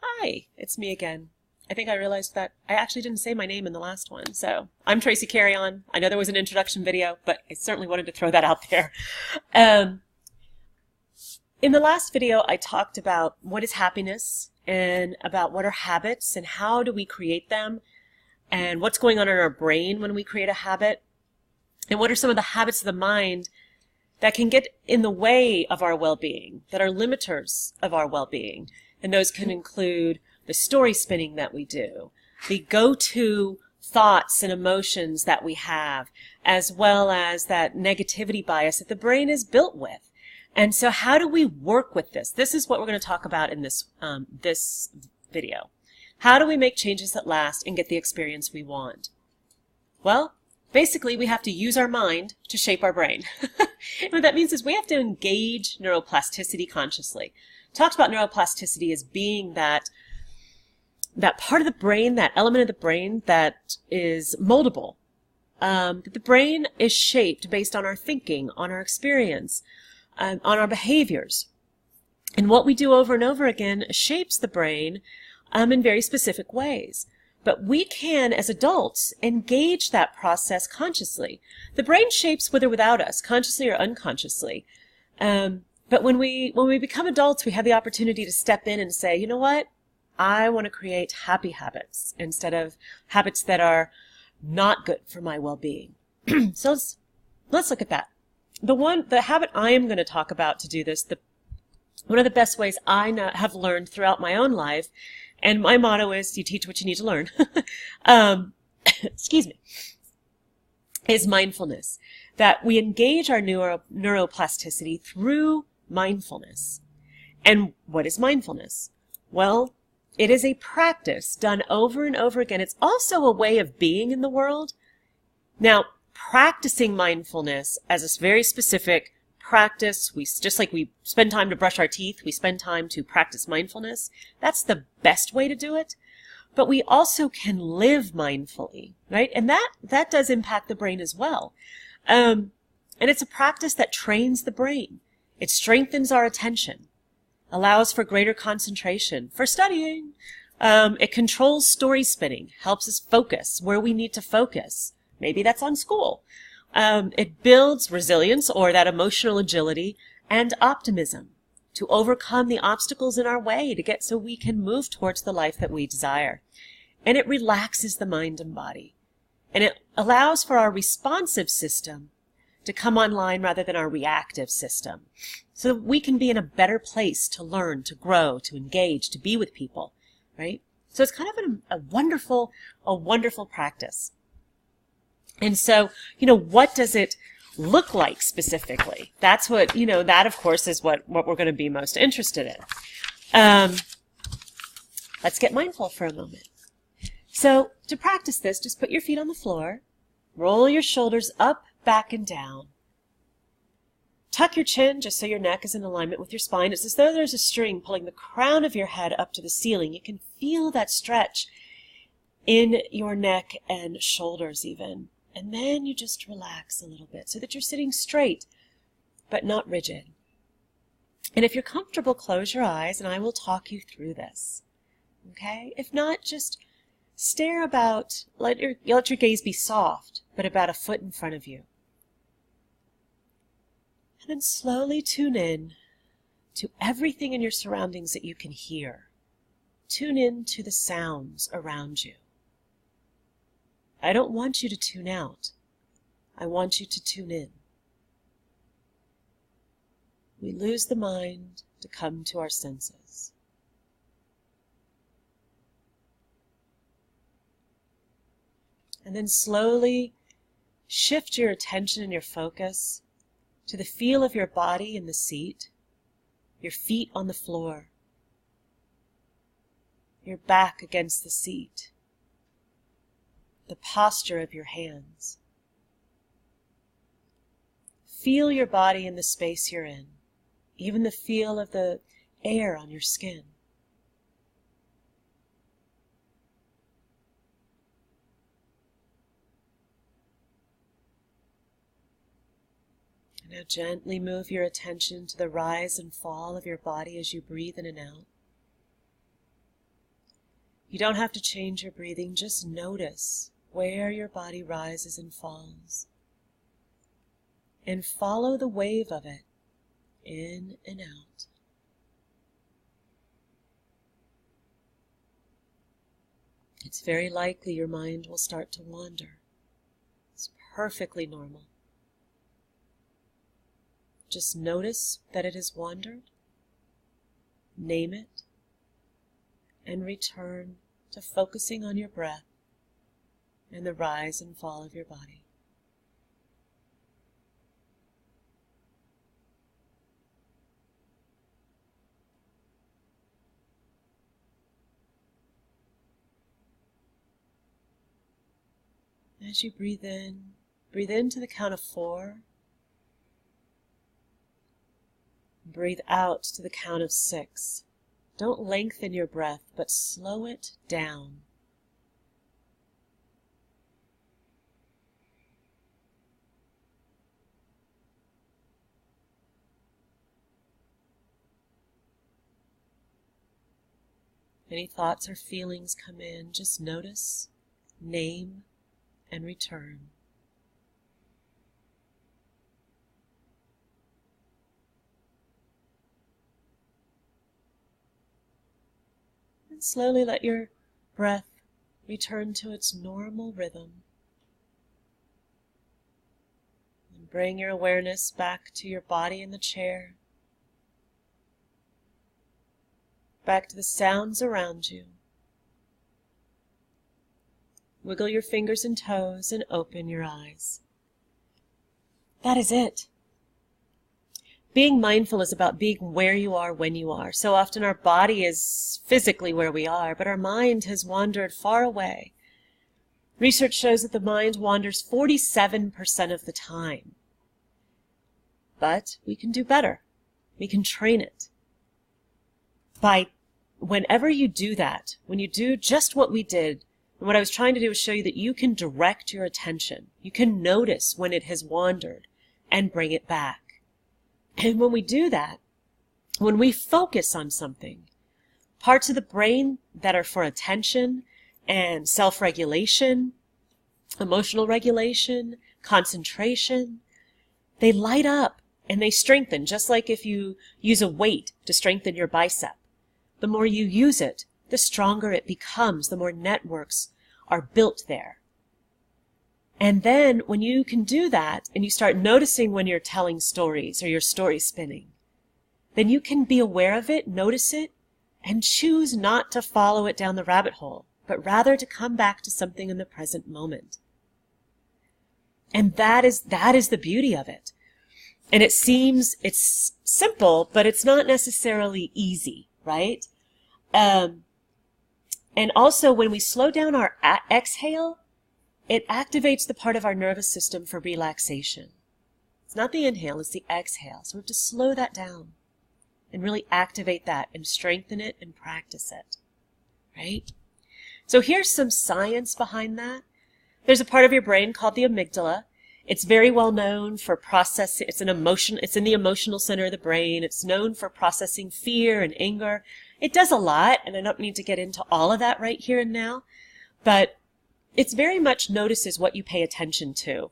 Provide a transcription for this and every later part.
Hi, it's me again. I think I realized that I actually didn't say my name in the last one. So I'm Tracy Carry-On. I know there was an introduction video, but I certainly wanted to throw that out there. Um, in the last video, I talked about what is happiness and about what are habits and how do we create them and what's going on in our brain when we create a habit and what are some of the habits of the mind that can get in the way of our well-being, that are limiters of our well-being. And those can include the story spinning that we do, the go-to thoughts and emotions that we have, as well as that negativity bias that the brain is built with. And so how do we work with this? This is what we're going to talk about in this video. How do we make changes that last and get the experience we want? Well, basically, we have to use our mind to shape our brain. And what that means is we have to engage neuroplasticity consciously. Talked about neuroplasticity as being that part of the brain, that element of the brain that is moldable. The brain is shaped based on our thinking, on our experience, on our behaviors. And what we do over and over again shapes the brain in very specific ways. But we can, as adults, engage that process consciously. The brain shapes with or without us, consciously or unconsciously. But when we become adults, we have the opportunity to step in and say, you know what? I want to create happy habits instead of habits that are not good for my well-being. So let's look at that. The habit I am going to talk about to do this, one of the best ways I have learned throughout my own life, and my motto is, you teach what you need to learn, excuse me, is mindfulness. That we engage our neuroplasticity through mindfulness. And what is mindfulness? Well, it is a practice done over and over again. It's also a way of being in the world. Now, practicing mindfulness as a very specific practice, just like we spend time to brush our teeth, we spend time to practice mindfulness. That's the best way to do it. But we also can live mindfully, right? And that does impact the brain as well. And it's a practice that trains the brain. It strengthens our attention, allows for greater concentration for studying. It controls story spinning, helps us focus where we need to focus. Maybe that's on school. It builds resilience, or that emotional agility, and optimism to overcome the obstacles in our way so we can move towards the life that we desire. And it relaxes the mind and body. And it allows for our responsive system to come online rather than our reactive system, so that we can be in a better place to learn, to grow, to engage, to be with people, right? So it's kind of a wonderful practice. And so, what does it look like specifically? That's what, that of course is what we're going to be most interested in. Let's get mindful for a moment. So to practice this, just put your feet on the floor, roll your shoulders up, back, and down. Tuck your chin just so your neck is in alignment with your spine. It's as though there's a string pulling the crown of your head up to the ceiling. You can feel that stretch in your neck and shoulders even. And then you just relax a little bit so that you're sitting straight, but not rigid. And if you're comfortable, close your eyes and I will talk you through this. Okay? If not, just stare about, let your gaze be soft, but about a foot in front of you. And then slowly tune in to everything in your surroundings that you can hear. Tune in to the sounds around you. I don't want you to tune out. I want you to tune in. We lose the mind to come to our senses. And then slowly shift your attention and your focus to the feel of your body in the seat, your feet on the floor, your back against the seat, the posture of your hands. Feel your body in the space you're in, even the feel of the air on your skin. And now gently move your attention to the rise and fall of your body as you breathe in and out. You don't have to change your breathing, just notice where your body rises and falls. And follow the wave of it, in and out. It's very likely your mind will start to wander. It's perfectly normal. Just notice that it has wandered, name it, and return to focusing on your breath and the rise and fall of your body. As you breathe in to the count of 4. Breathe out to the count of 6. Don't lengthen your breath, but slow it down. Any thoughts or feelings come in, just notice, name, and return. And slowly let your breath return to its normal rhythm. And bring your awareness back to your body in the chair, back to the sounds around you. Wiggle your fingers and toes and open your eyes. That is it. Being mindful is about being where you are when you are. So often our body is physically where we are, but our mind has wandered far away. Research shows that the mind wanders 47% of the time. But we can do better. We can train it. Whenever you do that, when you do just what we did, and what I was trying to do is show you that you can direct your attention. You can notice when it has wandered and bring it back. And when we do that, when we focus on something, parts of the brain that are for attention and self-regulation, emotional regulation, concentration, they light up and they strengthen, just like if you use a weight to strengthen your bicep. The more you use it, the stronger it becomes, the more networks are built there. And then when you can do that and you start noticing when you're telling stories or you're story spinning, then you can be aware of it, notice it, and choose not to follow it down the rabbit hole, but rather to come back to something in the present moment. And that is the beauty of it. And it's simple, but it's not necessarily easy, right? And also, when we slow down our exhale, it activates the part of our nervous system for relaxation. It's not the inhale, it's the exhale. So we have to slow that down and really activate that and strengthen it and practice it, right? So here's some science behind that. There's a part of your brain called the amygdala. It's very well known for processing, it's in the emotional center of the brain. It's known for processing fear and anger. It does a lot, and I don't need to get into all of that right here and now, but it's very much notices what you pay attention to,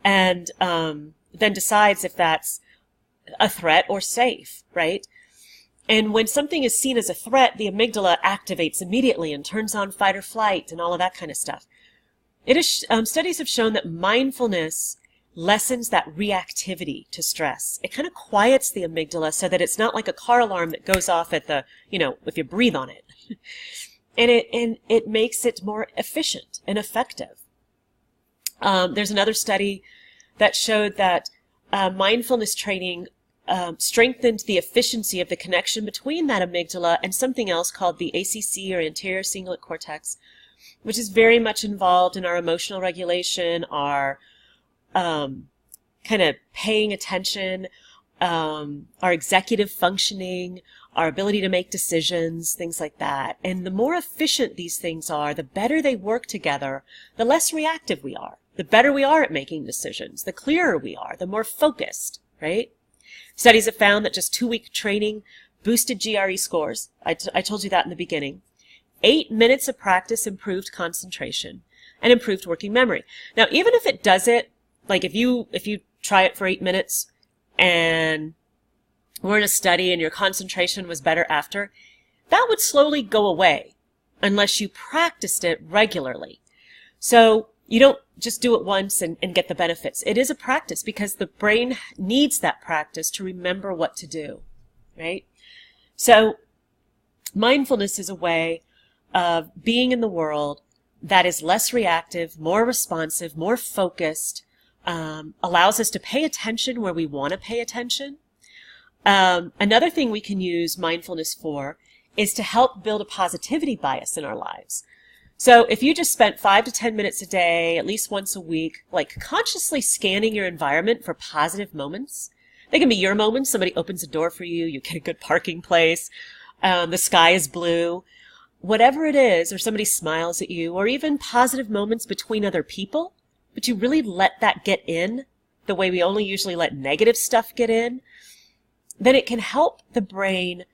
and then decides if that's a threat or safe, right? And when something is seen as a threat, the amygdala activates immediately and turns on fight or flight and all of that kind of stuff. Studies have shown that mindfulness lessens that reactivity to stress. It kind of quiets the amygdala so that it's not like a car alarm that goes off at the, if you breathe on it. And it makes it more efficient and effective. There's another study that showed that mindfulness training strengthened the efficiency of the connection between that amygdala and something else called the ACC, or anterior cingulate cortex, which is very much involved in our emotional regulation, our kind of paying attention, our executive functioning, our ability to make decisions, things like that. And the more efficient these things are, the better they work together, the less reactive we are, the better we are at making decisions, the clearer we are, the more focused, right? Studies have found that just 2-week training boosted GRE scores. I told you that in the beginning. 8 minutes of practice improved concentration and improved working memory. Now, even if it does it, like if you try it for 8 minutes and we're in a study and your concentration was better after, that would slowly go away unless you practiced it regularly. So you don't just do it once and get the benefits. It is a practice because the brain needs that practice to remember what to do, right? So mindfulness is a way of being in the world that is less reactive, more responsive, more focused, allows us to pay attention where we want to pay attention. Another thing we can use mindfulness for is to help build a positivity bias in our lives. So if you just spent 5 to 10 minutes a day, at least once a week, like consciously scanning your environment for positive moments, they can be your moments. Somebody opens a door for you, you get a good parking place, the sky is blue, whatever it is, or somebody smiles at you, or even positive moments between other people, but you really let that get in the way we only usually let negative stuff get in, then it can help the brain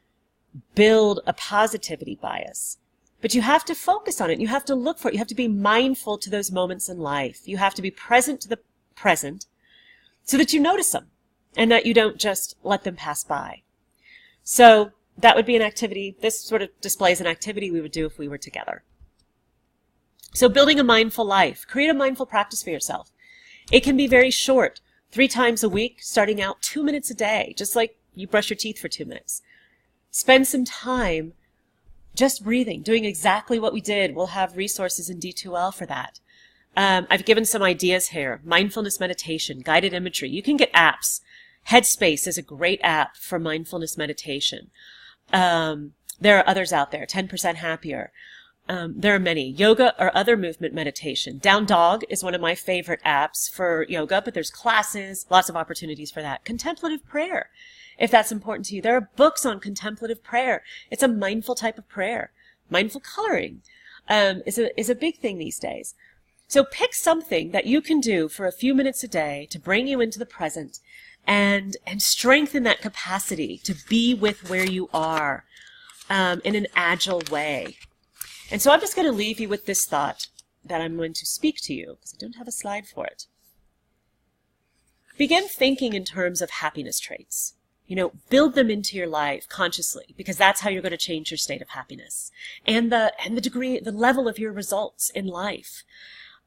build a positivity bias. But you have to focus on it. You have to look for it. You have to be mindful to those moments in life. You have to be present to the present so that you notice them and that you don't just let them pass by. So that would be an activity. This sort of displays an activity we would do if we were together. So building a mindful life. Create a mindful practice for yourself. It can be very short, 3 times a week, starting out 2 minutes a day, just like you brush your teeth for 2 minutes. Spend some time just breathing, doing exactly what we did. We'll have resources in D2L for that. I've given some ideas here. Mindfulness meditation, guided imagery. You can get apps. Headspace is a great app for mindfulness meditation. There are others out there, 10% Happier. There are many. Yoga or other movement meditation. Down Dog is one of my favorite apps for yoga, but there's classes, lots of opportunities for that. Contemplative prayer, if that's important to you. There are books on contemplative prayer. It's a mindful type of prayer. Mindful coloring is a big thing these days. So pick something that you can do for a few minutes a day to bring you into the present and strengthen that capacity to be with where you are in an agile way. And so I'm just going to leave you with this thought that I'm going to speak to you because I don't have a slide for it. Begin thinking in terms of happiness traits. Build them into your life consciously, because that's how you're going to change your state of happiness and the degree, the level of your results in life.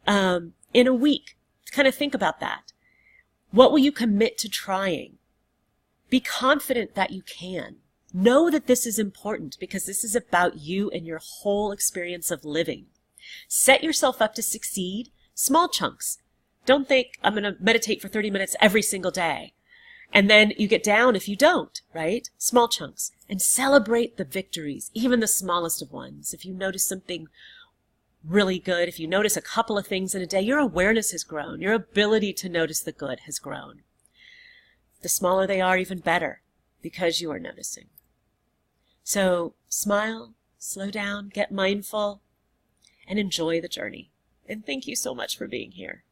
In a week, kind of think about that. What will you commit to trying? Be confident that you can. Know that this is important because this is about you and your whole experience of living. Set yourself up to succeed. Small chunks. Don't think I'm going to meditate for 30 minutes every single day. And then you get down if you don't, right? Small chunks. And celebrate the victories, even the smallest of ones. If you notice something really good, if you notice a couple of things in a day, your awareness has grown. Your ability to notice the good has grown. The smaller they are, even better, because you are noticing. So smile, slow down, get mindful, and enjoy the journey. And thank you so much for being here.